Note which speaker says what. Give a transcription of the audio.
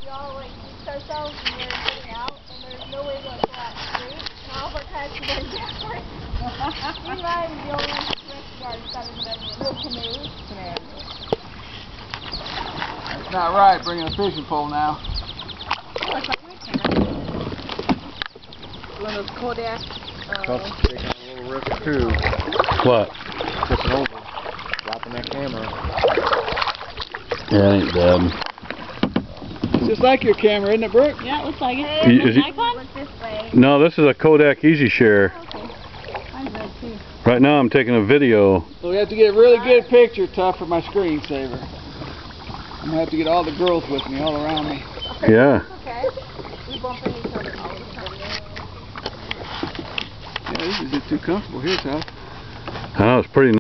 Speaker 1: all like reached ourselves and we were getting out, and there's no way to like go out straight. And all of our kayak were going backwards. Me and I were the only ones who rescued our side of the little canoe.
Speaker 2: It's not right bringing a fishing pole now.
Speaker 1: Oh, it's like my camera. One of those Kodak.
Speaker 3: Tough taking a little risk too.
Speaker 4: What?
Speaker 3: Tipping over, dropping that camera.
Speaker 4: Yeah, it ain't bad.
Speaker 2: It's just like your camera, isn't it, Brooke?
Speaker 1: Yeah, it looks like it.
Speaker 4: Is it?
Speaker 1: Look this way.
Speaker 4: No, this is a Kodak Easy Share.
Speaker 1: Okay. Mine's red too.
Speaker 4: Right now I'm taking a video.
Speaker 2: So we have to get a really good picture, Tough, for my screensaver. I'm gonna have to get all the girls with me, all around me.
Speaker 4: Yeah.
Speaker 1: Okay. We bump into each other all the time.
Speaker 2: Yeah, this is just too comfortable here, Tough.
Speaker 4: I know, it's pretty